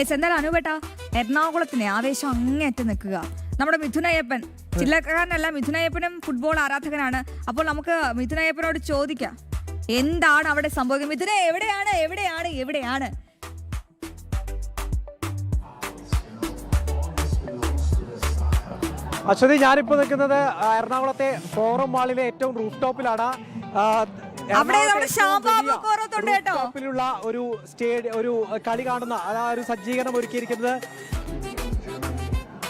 എന്തായാലും അനുപേട്ട എറണാകുളത്തിന് ആവേശം അങ്ങേയറ്റം നിൽക്കുക. നമ്മുടെ മിഥുനയ്യപ്പൻ ചില്ലക്കാരനല്ല, മിഥുനയ്യപ്പനും ഫുട്ബോൾ ആരാധകനാണ്. അപ്പോൾ നമുക്ക് മിഥുനയ്യപ്പനോട് ചോദിക്കാം, എന്താണ് അവിടെ സംഭവിക്കുന്നത്? മിഥുന എവിടെയാണ് എവിടെയാണ് എവിടെയാണ്? അശ്വതി, ഞാനിപ്പോ നിൽക്കുന്നത് എറണാകുളത്തെ ഫോറം മാളിലെ ഏറ്റവും റൂഫ് ടോപ്പിലാണ്. ിലുള്ള ഒരു ഒരു കളി കാണുന്ന ഒരു സജ്ജീകരണം ഒരുക്കിയിരിക്കുന്നത്.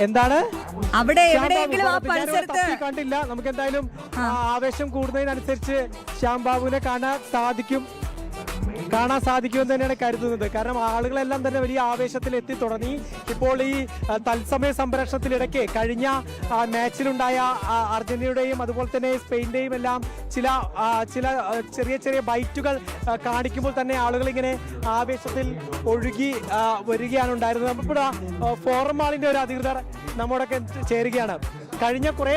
എന്താണ് അവിടെ കണ്ടില്ല. നമുക്ക് എന്തായാലും ആവേശം കൂടുന്നതിനനുസരിച്ച് ശ്യാം ബാബുവിനെ കാണാൻ സാധിക്കുമെന്ന് തന്നെയാണ് കരുതുന്നത്. കാരണം ആളുകളെല്ലാം തന്നെ വലിയ ആവേശത്തിൽ എത്തി തുടങ്ങി. ഇപ്പോൾ ഈ തത്സമയ സംപ്രേഷണത്തിനിടയ്ക്ക് കഴിഞ്ഞ മാച്ചിലുണ്ടായ അർജന്റീനയുടെയും അതുപോലെ തന്നെ സ്പെയിൻ്റെയും എല്ലാം ചില ചെറിയ ചെറിയ ബൈറ്റുകൾ കാണിക്കുമ്പോൾ തന്നെ ആളുകൾ ഇങ്ങനെ ആവേശത്തിൽ ഒഴുകി വരികയാണ് ഉണ്ടായിരുന്നത്. നമ്മളിപ്പോൾ ഫോറം മാളിൻ്റെ ഒരു അധികൃതർ നമ്മോടൊക്കെ ചേരുകയാണ്. കഴിഞ്ഞ കുറേ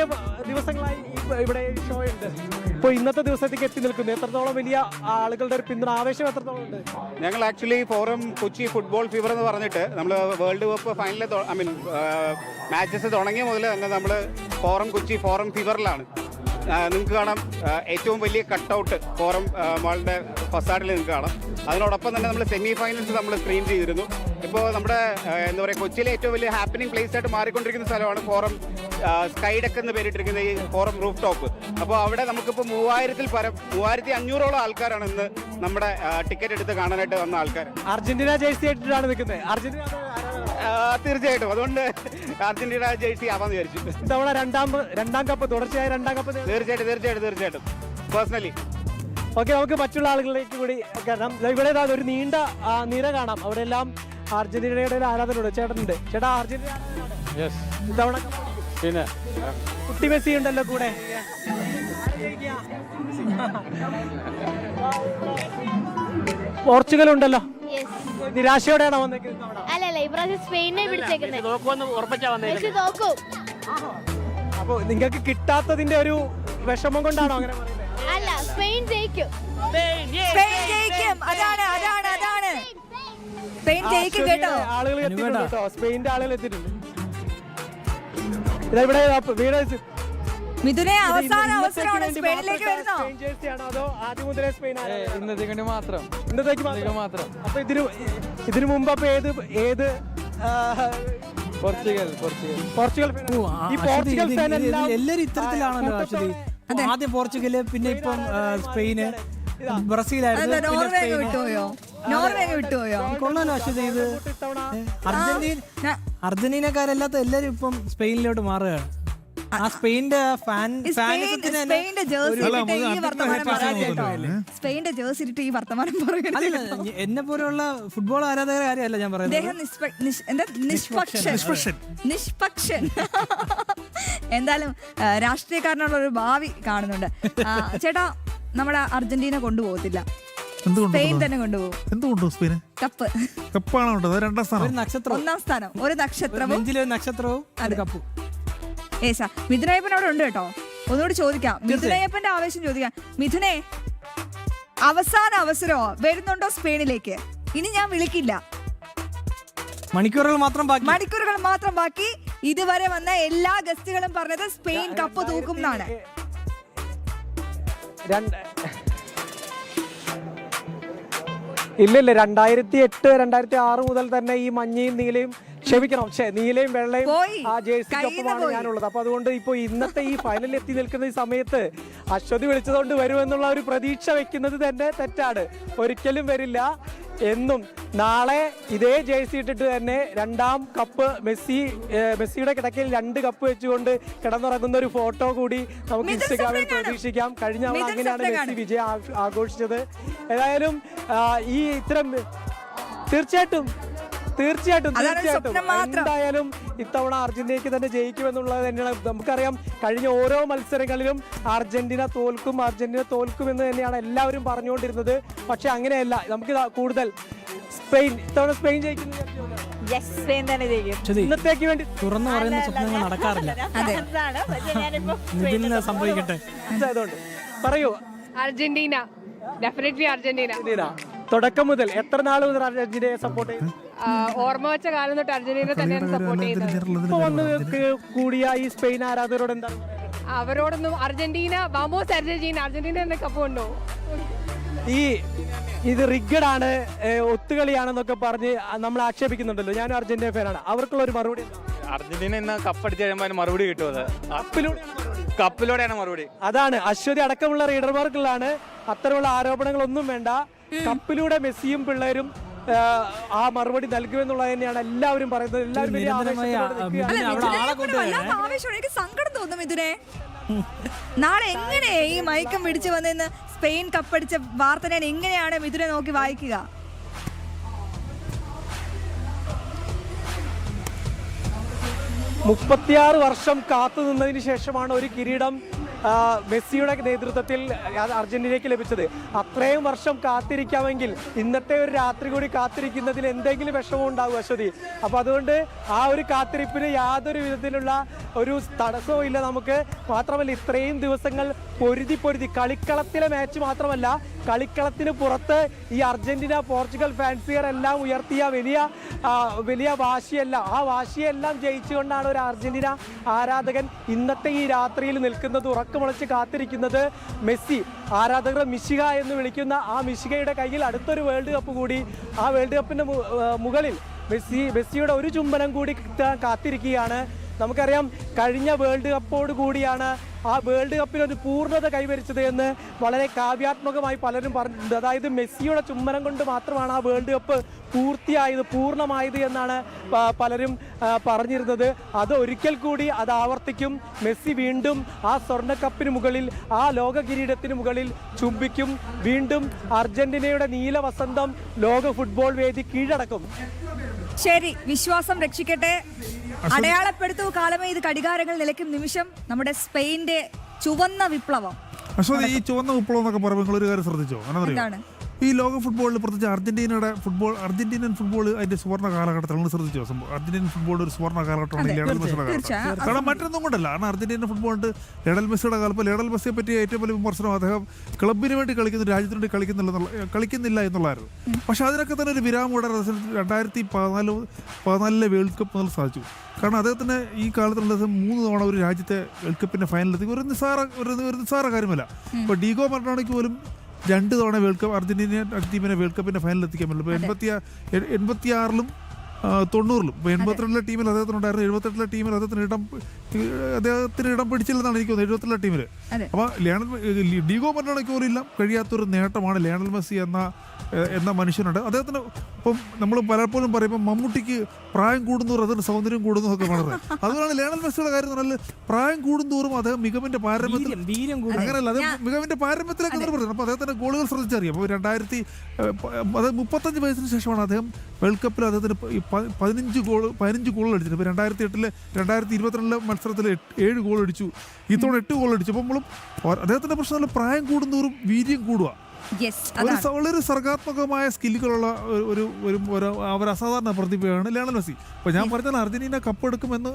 ദിവസങ്ങളായി ഇവിടെ ഷോ ഉണ്ട്. ഇപ്പോൾ ഇന്നത്തെ ദിവസത്തേക്ക് എത്തി നിൽക്കുന്നു. എത്രത്തോളം വലിയ ആളുകളുടെ ഒരു പിന്തുണ, ആവേശം എത്രത്തോളം ഉണ്ട്? ഞങ്ങൾ actually forum Kochi football fever എന്ന് പറഞ്ഞിട്ട് നമ്മൾ വേൾഡ് കപ്പ് ഫൈനലിൽ മാച്ചസ് തുടങ്ങിയ മുതൽ തന്നെ നമ്മൾ ഫോറം കൊച്ചി ഫോറം ഫീവറിലാണ്. നിങ്ങൾക്ക് കാണാം ഏറ്റവും വലിയ കട്ടൗട്ട് ഫോറം മാളിൻ്റെ ഫസാഡിൽ നിങ്ങൾക്ക് കാണാം. അതിനോടൊപ്പം തന്നെ നമ്മൾ സെമി ഫൈനൽസ് നമ്മൾ സ്ക്രീൻ ചെയ്തിരുന്നു. ഇപ്പോൾ നമ്മുടെ എന്താ പറയുക, കൊച്ചിയിലെ ഏറ്റവും വലിയ ഹാപ്പനിങ് പ്ലേസ് ആയിട്ട് മാറിക്കൊണ്ടിരിക്കുന്ന സ്ഥലമാണ് ഫോറം സ്കൈ ഡെക്ക് എന്ന് പേരിട്ടിരിക്കുന്ന ഈ ഫോറം റൂഫ് ടോപ്പ്. അപ്പോൾ അവിടെ നമുക്കിപ്പോൾ 3500ഓളം ആൾക്കാരാണ് ഇന്ന് നമ്മുടെ ടിക്കറ്റ് എടുത്ത് കാണാനായിട്ട് വന്ന ആൾക്കാർ. അർജന്റീന ജേഴ്സി ആയിട്ടാണ് നിൽക്കുന്നത്. അർജന്റീന തീർച്ചയായിട്ടും, അതുകൊണ്ട് അർജന്റീന ജേഴ്സി ആവാന്ന് വിചാരിച്ചു. ഇത്തവണ രണ്ടാം കപ്പ്, തുടർച്ചയായ രണ്ടാം കപ്പ്. തീർച്ചയായിട്ടും പേഴ്സണലി. ഓക്കെ, നമുക്ക് മറ്റുള്ള ആളുകളിലേക്ക് കൂടി കാരണം ഇവിടെ ഒരു നീണ്ട നിര കാണാം. അവിടെ എല്ലാം അർജന്റീനയുടെ ആരാധനയുണ്ട്. ചേട്ടനുണ്ട്. ചേട്ടാ, അർജന്റീന ഇത്തവണ പിന്നെ കുട്ടി മെസ്സി ഉണ്ടല്ലോ കൂടെ. പോർച്ചുഗൽ ഉണ്ടല്ലോ. നിരാശയോടെയാണോ വന്നേക്കുന്നത്? അല്ലല്ല, ഇപ്രാവശ്യം സ്പെയിനെ പിടിച്ചേക്കുന്നത്. അപ്പൊ നിങ്ങൾക്ക് കിട്ടാത്തതിന്റെ ഒരു വിഷമം കൊണ്ടാണോ അങ്ങനെ പറയുന്നത്? അല്ല, സ്പെയിൻ ജയിക്കും. ആളുകൾ എത്തിയിട്ടുണ്ട് കേട്ടോ. സ്പെയിൻ്റെ ആളുകൾ എത്തിയിട്ടുണ്ട്. ഇവിടെ മിഥുനെ അവസാന അവസരമാണ് സ്പെയിനിലേക്ക് വരുന്നോ? അതോ ആദ്യം മുതലേ സ്പെയിൻ? ഇന്നത്തേക്ക് മാത്രം. അപ്പൊ ഇതിനു മുമ്പ് അപ്പൊ ഏത് പോർച്ചുഗൽ ഈ പോർച്ചുഗൽ എല്ലാരും ഇത്തരത്തിലാണല്ലോ അശ്വതി. ആദ്യം പോർച്ചുഗല്, പിന്നെ ഇപ്പം സ്പെയിന്, ബ്രസീലായിരുന്നു, നോർവേ വിട്ടുപോയോ? കൊള്ളാലോ അശ്വതി. ഇത് അർജന്റീനക്കാരല്ലാത്ത എല്ലാരും ഇപ്പം സ്പെയിനിലോട്ട് മാറുകയാണ്. ആ സ്പെയിന്റെ സ്പെയിന്റെ ജേഴ്സി ഇട്ട് ഈ വർത്തമാനം പറയുന്നത് എന്നെ പോലെയുള്ള ഫുട്ബോൾ ആരാധകരെ കാര്യമല്ല ഞാൻ പറയുന്നത്. നിഷ്പക്ഷൻ. എന്തായാലും രാഷ്ട്രീയക്കാരനുള്ള ഒരു ഭാവി കാണുന്നുണ്ട്. ചേട്ടാ, നമ്മുടെ അർജന്റീന കൊണ്ടുപോകത്തില്ല, സ്പെയിൻ തന്നെ കൊണ്ടുപോകും. എന്തുകൊണ്ടു സ്പെയിന്? കപ്പ്. കപ്പാണോ? രണ്ടാം സ്ഥാനം, ഒന്നാം സ്ഥാനം, ഒരു നക്ഷത്രവും, നക്ഷത്രവും കപ്പും. ഏസാ മിഥുനയ്യപ്പനോട് ഉണ്ട് കേട്ടോ. ഒന്നുകൂടി ചോദിക്കാം, മിഥുനയ്യപ്പന്റെ ആവേശം ചോദിക്കാം. മിഥുനെ, അവസാന അവസരമോ വരുന്നുണ്ടോ സ്പെയിനിലേക്ക്? ഇനി ഞാൻ വിളിക്കില്ല, മണിക്കൂറുകൾ മാത്രം ബാക്കി. ഇതുവരെ വന്ന എല്ലാ ഗസ്റ്റുകളും പറഞ്ഞത് സ്പെയിൻ കപ്പ് തൂക്കും എന്നാണ്. ഇല്ല, 2008, 2006 മുതൽ തന്നെ ഈ മഞ്ഞയും നീലയും, ക്ഷമിക്കണം, നീലയും വെള്ളയും ആ ജേഴ്സിക്കൊപ്പമാണ് ഞാനുള്ളത്. അപ്പൊ അതുകൊണ്ട് ഇപ്പൊ ഇന്നത്തെ ഈ ഫൈനലിൽ എത്തി നിൽക്കുന്ന ഈ സമയത്ത് അശ്വതി വിളിച്ചതുകൊണ്ട് വരുമെന്നുള്ള ഒരു പ്രതീക്ഷ വെക്കുന്നത് തന്നെ തെറ്റാണ്. ഒരിക്കലും വരില്ല. എന്നും നാളെ ഇതേ ജേഴ്സി ഇട്ടിട്ട് തന്നെ രണ്ടാം കപ്പ് മെസ്സിയുടെ കിടക്കയിൽ 2 കപ്പ് വെച്ചുകൊണ്ട് കിടന്നുറങ്ങുന്ന ഒരു ഫോട്ടോ കൂടി നമുക്ക് ഇൻസ്റ്റഗ്രാമിൽ പ്രതീക്ഷിക്കാം. കഴിഞ്ഞ തവണ അങ്ങനെയാണ് മെസ്സി വിജയം ആഘോഷിച്ചത്. ഏതായാലും ഈ ഇത്തരം തീർച്ചയായിട്ടും എന്തായാലും ഇത്തവണ അർജന്റീനയ്ക്ക് തന്നെ ജയിക്കുമെന്നുള്ളത് തന്നെയാണ്. നമുക്കറിയാം, കഴിഞ്ഞ ഓരോ മത്സരങ്ങളിലും അർജന്റീന തോൽക്കും എന്ന് തന്നെയാണ് എല്ലാവരും പറഞ്ഞുകൊണ്ടിരുന്നത്. പക്ഷെ അങ്ങനെയല്ല. നമുക്ക് കൂടുതൽ ഇത്തവണ സ്പെയിൻ ജയിക്കുന്നു. ഇന്നത്തേക്ക് വേണ്ടി തുറന്നു പറയുന്ന സ്വപ്നങ്ങൾ നടക്കാറില്ല. സംഭവിക്കട്ടെ. പറയൂ. അർജന്റീന. തുടക്കം മുതൽ എത്ര നാൾ മുതൽ അർജന്റീനയെ സപ്പോർട്ട് ചെയ്യുന്നു? ഓർമ്മ വെച്ച കാലം തൊട്ട് അർജന്റീന തന്നെയാണ് സപ്പോർട്ട് ചെയ്യുന്നത്. ഇപ്പൊ വന്ന് കൂടിയ ഈ സ്പെയിൻ ആരാധകരോട് എന്താണ്? അവരോടൊന്നും അർജന്റീന വാമോസ് അർജന്റീന തന്നെ കപ്പ് കൊണ്ടുപോകും. ഇത് റിഗഡ് ആണ്, ഒത്തുകളിയാണെന്നൊക്കെ പറഞ്ഞ് നമ്മൾ ആക്ഷേപിക്കുന്നുണ്ടല്ലോ. ഞാനും അർജന്റീന ഫാനാണ്. അവർക്കുള്ള ഒരു മറുപടി എന്താണ്? അർജന്റീന ഇന്ന് കപ്പടിച്ച് കഴിയുമ്പോൾ അതിന് മറുപടി കിട്ടും. അത് കപ്പിലൂടെയാണ് മറുപടി. അതാണ് അശ്വതി അടക്കമുള്ള റീഡർമാർക്കുള്ളതാണ്. അത്തരമുള്ള ആരോപണങ്ങളൊന്നും വേണ്ട. കപ്പിലൂടെ മെസ്സിയും പിള്ളേരും ആ മറുപടി നൽകുമെന്നുള്ളത് തന്നെയാണ് എല്ലാവരും പറയുന്നത്. എല്ലാവരും വലിയ ആവേശത്തോടെ നിൽക്കുകയാണ്. ആവേശം, എനിക്ക് സങ്കടം തോന്നും ഇതിനെ. നാളെ എങ്ങനെ ഈ മയക്കം പിടിച്ചു വന്നെന്ന് സ്പെയിൻ കപ്പടിച്ച വാർത്ത ഞാൻ എങ്ങനെയാണ് മിഥുനെ നോക്കി വായിക്കുക? 36 വർഷം കാത്തു നിന്നതിന് ശേഷമാണ് ഒരു കിരീടം മെസ്സിയുടെ നേതൃത്വത്തിൽ അർജന്റീനയ്ക്ക് ലഭിച്ചത്. അത്രയും വർഷം കാത്തിരിക്കാമെങ്കിൽ ഇന്നത്തെ ഒരു രാത്രി കൂടി കാത്തിരിക്കുന്നതിൽ എന്തെങ്കിലും വിഷമം ഉണ്ടാകും അശ്വതി. അപ്പോൾ അതുകൊണ്ട് ആ ഒരു കാത്തിരിപ്പിന് യാതൊരു വിധത്തിലുള്ള ഒരു തടസ്സവും ഇല്ല നമുക്ക്. മാത്രമല്ല ഇത്രയും ദിവസങ്ങൾ പൊരുതി കളിക്കളത്തിലെ മാച്ച് മാത്രമല്ല, കളിക്കളത്തിന് പുറത്ത് ഈ അർജന്റീന പോർച്ചുഗൽ ഫാൻസിയർ എല്ലാം ഉയർത്തിയ വലിയ വാശിയെല്ലാം, ആ വാശിയെല്ലാം ജയിച്ചുകൊണ്ടാണ് ഒരു അർജന്റീന ആരാധകൻ ഇന്നത്തെ ഈ രാത്രിയിൽ നിൽക്കുന്നത്, ഉറക്കമുളച്ച് കാത്തിരിക്കുന്നത്. മെസ്സി ആരാധകർ മിശിക എന്ന് വിളിക്കുന്ന ആ മിശികയുടെ കയ്യിൽ അടുത്തൊരു വേൾഡ് കപ്പ് കൂടി, ആ വേൾഡ് കപ്പിന്റെ മുകളിൽ മെസ്സിയുടെ ഒരു ചുംബനം കൂടി കാത്തിരിക്കുകയാണ്. നമുക്കറിയാം കഴിഞ്ഞ വേൾഡ് കപ്പോട് കൂടിയാണ് ആ വേൾഡ് കപ്പിനൊരു പൂർണ്ണത കൈവരിച്ചത് എന്ന് വളരെ കാവ്യാത്മകമായി പലരും പറഞ്ഞിട്ടുണ്ട്. അതായത് മെസ്സിയുടെ ചുംബനം കൊണ്ട് മാത്രമാണ് ആ വേൾഡ് കപ്പ് പൂർണ്ണമായത് എന്നാണ് പലരും പറഞ്ഞിരുന്നത്. അത് ഒരിക്കൽ കൂടി അത് ആവർത്തിക്കും. മെസ്സി വീണ്ടും ആ സ്വർണ്ണക്കപ്പിന് മുകളിൽ, ആ ലോക കിരീടത്തിന് മുകളിൽ ചുംബിക്കും. വീണ്ടും അർജന്റീനയുടെ നീലവസന്തം ലോക ഫുട്ബോൾ വേദി കീഴടക്കും. ശരി, വിശ്വാസം രക്ഷിക്കട്ടെ. അടയാളപ്പെടുത്തു കാലമേ ഇത് കടികാരങ്ങൾ നിലയ്ക്കും നിമിഷം. നമ്മുടെ സ്പെയിന്റെ ചുവന്ന വിപ്ലവം. അശ്വതി, ഈ ചുവന്ന വിപ്ലവം എന്നൊക്കെ പറയുമ്പോൾ നിങ്ങൾ ഒരു കാര്യം ശ്രദ്ധിച്ചോ? എന്താണ് ഈ ലോക ഫുട്ബോളിൽ പ്രത്യേകിച്ച് അർജന്റീനൻ ഫുട്ബോൾ അതിന്റെ സുവർണ്ണ കാലഘട്ടത്തിൽ നിങ്ങൾ ശ്രദ്ധിച്ചോ? അർജന്റീനൻ ഫുട്ബോൾ ഒരു സുവർണ്ണ കാലഘട്ടമാണ് ലയണൽ മെസ്സിയുടെ കാലഘട്ടം. കാരണം മറ്റൊന്നും കൊണ്ടല്ല, കാരണം അർജന്റീനൻ ഫുട്ബോളിന്റെ ലയണൽ മെസ്സിയുടെ കാലത്ത് ലയണൽ മെസ്സിയെ പറ്റിയ ഏറ്റവും വലിയ വിമർശനം അദ്ദേഹം ക്ലബിന് വേണ്ടി കളിക്കുന്ന, രാജ്യത്തിന് വേണ്ടി കളിക്കുന്നില്ല എന്നുള്ളായിരുന്നു. പക്ഷെ അതിനൊക്കെ തന്നെ ഒരു വിരാമം ഇവിടെ 2014 വേൾഡ് കപ്പ് മുതൽ സാധിച്ചു. കാരണം അദ്ദേഹത്തിന് ഈ കാലത്തുള്ള 3 തവണ ഒരു രാജ്യത്തെ വേൾഡ് കപ്പിന്റെ ഫൈനലെത്തി ഒരു നിസ്സാര കാര്യമല്ല. ഇപ്പോൾ ഡീഗോ മറഡോണയ്ക്ക് പോലും 2 തവണ വേൾഡ് കപ്പ് അർജന്റീന ടീമിനെ വേൾഡ് കപ്പിന്റെ ഫൈനലിൽ എത്തിക്കാൻ പറ്റില്ല. ഇപ്പോൾ 86-ലും 90-ലും. ഇപ്പോൾ 82-ലെ ടീമിൽ അദ്ദേഹത്തിനുണ്ടായിരുന്നു, 78-ലെ ടീമിൽ അദ്ദേഹത്തിന് ഇടം പിടിച്ചില്ലെന്നാണ് എനിക്ക് തോന്നുന്നത്, 78-ലെ ടീമിൽ. അപ്പോൾ ഡീഗോ മറഡോണയ്ക്ക് പോലും ഇല്ല കഴിയാത്തൊരു നേട്ടമാണ് ലയണൽ മെസ്സി എന്ന മനുഷ്യനുണ്ട്. അദ്ദേഹത്തിന് ഇപ്പം നമ്മൾ പലപ്പോഴും പറയുമ്പോൾ മമ്മൂട്ടിക്ക് പ്രായം കൂടുന്തോറും അതിന് സൗന്ദര്യം കൂടുന്നു ഒക്കെ പറയുന്നത്. അതുകൊണ്ടാണ് ലയണൽ മെസ്സിയുടെ കാര്യം എന്ന് പറഞ്ഞാൽ പ്രായം കൂടുന്തോറും അദ്ദേഹം മികവിന്റെ പാരമ്യത്തിൽ, അങ്ങനെയല്ല, അദ്ദേഹം മികവിന്റെ പാരമ്യത്തിലേക്ക് നിർബന്ധിച്ചു. അപ്പോൾ അദ്ദേഹത്തിന്റെ ഗോളുകൾ ശ്രദ്ധിച്ചറിയാം. അപ്പോൾ 35 വയസ്സിന് ശേഷമാണ് അദ്ദേഹം വേൾഡ് കപ്പിൽ അദ്ദേഹത്തിന് 15 ഗോൾ അടിച്ചത്. ഇപ്പോൾ 2008-ലെ 2022-ലെ മത്സരത്തിൽ 7 ഗോൾ അടിച്ചു. ഇത്തവണ 8 ഗോൾ അടിച്ചു. അപ്പോൾ നമ്മളും അദ്ദേഹത്തിന്റെ പ്രശ്നം പ്രായം കൂടുന്തോറും വീര്യം കൂടുക. വളരെ സർഗാത്മകമായ സ്കില്ലുകളുള്ള ഒരു അസാധാരണ പ്രതിഭയാണ് ലയണൽ മെസ്സി. അപ്പോൾ ഞാൻ പറഞ്ഞാൽ അർജന്റീന കപ്പെടുക്കുമെന്ന്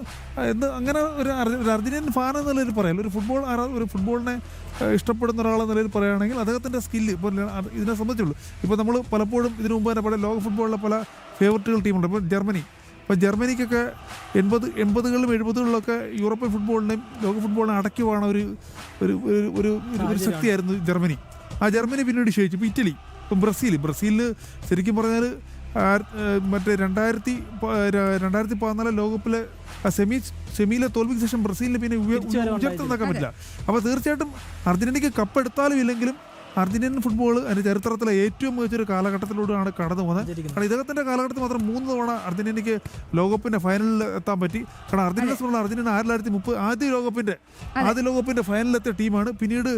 അങ്ങനെ ഒരു അർജന്റീനൻ ഫാൻ എന്ന നിലയിൽ പറയാം, ഒരു ഫുട്ബോളിനെ ഇഷ്ടപ്പെടുന്ന ഒരാളെന്ന നിലയിൽ പറയുകയാണെങ്കിൽ അദ്ദേഹത്തിൻ്റെ സ്കില്ല് ഇപ്പോൾ ഇതിനെ സംബന്ധിച്ചുള്ളൂ. ഇപ്പോൾ നമ്മൾ പലപ്പോഴും ഇതിനു മുമ്പ് തന്നെ പല ലോക ഫുട്ബോളിലെ പല ഫേവററ്റുകൾ ടീമുണ്ട്. ഇപ്പോൾ ജർമ്മനിക്കൊക്കെ 80-കളിലും 70-കളിലൊക്കെ യൂറോപ്യൻ ഫുട്ബോളിനെയും ലോക ഫുട്ബോളിനെ അടയ്ക്കുവാണ് ഒരു ശക്തിയായിരുന്നു ജർമ്മനി. ആ ജർമ്മനി പിന്നീട് ക്ഷയിച്ചു. ഇപ്പോൾ ഇറ്റലി, ഇപ്പം ബ്രസീലിൽ ശരിക്കും പറഞ്ഞാൽ മറ്റേ 2014 ലോകകപ്പിലെ സെമിയിലെ തോൽവിക്ക് ശേഷം ബ്രസീലിന് പിന്നെ ഉയർത്താൻ പറ്റില്ല. അപ്പോൾ തീർച്ചയായിട്ടും അർജന്റീനയ്ക്ക് കപ്പെടുത്താലും ഇല്ലെങ്കിലും അർജന്റീനൻ ഫുട്ബോൾ അതിൻ്റെ ചരിത്രത്തിലെ ഏറ്റവും മികച്ചൊരു കാലഘട്ടത്തിലൂടെയാണ് കടന്നു പോകുന്നത്. കാരണം ഇദ്ദേഹത്തിൻ്റെ കാലഘട്ടത്തിൽ മാത്രം 3 തവണ അർജന്റീനയ്ക്ക് ലോകകപ്പിൻ്റെ ഫൈനലിൽ എത്താൻ പറ്റി. കാരണം അർജന്റീന 1930 ആദ്യ ലോകകപ്പിൻ്റെ ഫൈനലിലെത്തിയ ടീമാണ്. പിന്നീട്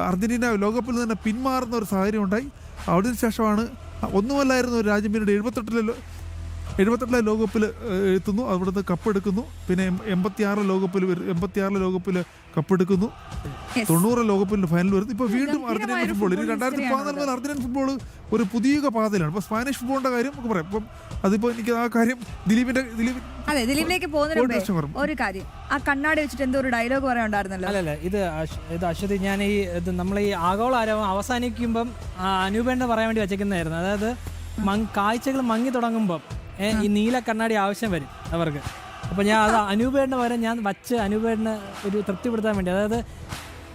അർജന്റീന ലോകകപ്പിൽ തന്നെ പിന്മാറുന്ന ഒരു സാഹചര്യം ഉണ്ടായി. അതിന് ശേഷമാണ് ഒന്നുമല്ലായിരുന്നു ഒരു രാജ്യം പിന്നീട് 78 ലോകകപ്പിൽ എത്തുന്നു, അവിടുന്ന് കപ്പെടുക്കുന്നു. പിന്നെ 86 ലോകകപ്പിൽ കപ്പെടുക്കുന്നു. 90 ലോകകപ്പിൽ ഫൈനൽ വരുന്നു. ഇപ്പോൾ വീണ്ടും അർജന്റീന ഫുട്ബോൾ 2014 മുതൽ അർജന്റീന ഫുട്ബോൾ ഒരു പുതിയ പാതയിലാണ്. ഇപ്പോൾ സ്പാനിഷ് ഫുട്ബോളിന്റെ കാര്യം നമുക്ക് പറയാം. ഇപ്പം അതിപ്പോൾ എനിക്ക് ആ കാര്യം അതെ, ദിലീപിലേക്ക് പോകുന്നതിന് മുമ്പേ ഒരു കാര്യം, ആ കണ്ണാടി വെച്ചിട്ട് എന്തോ ഒരു ഡയലോഗ് പറയാനുണ്ടായിരുന്നല്ലോ. അല്ലല്ല, ഇത് അശ്വതി, ഞാൻ നമ്മൾ ഈ ആഗോള ആരവം അവസാനിക്കുമ്പം അനൂപേണ്ട പറയാൻ വേണ്ടി വെച്ചേക്കുന്നതായിരുന്നു. അതായത് കാഴ്ചകൾ മങ്ങി തുടങ്ങുമ്പം ഈ നീല കണ്ണാടി ആവശ്യം വരും അവർക്ക്. അപ്പോൾ ഞാൻ അത് അനൂപേണ്ട വരെ ഞാൻ വച്ച് അനൂപേടിന് ഒരു തൃപ്തിപ്പെടുത്താൻ വേണ്ടി, അതായത്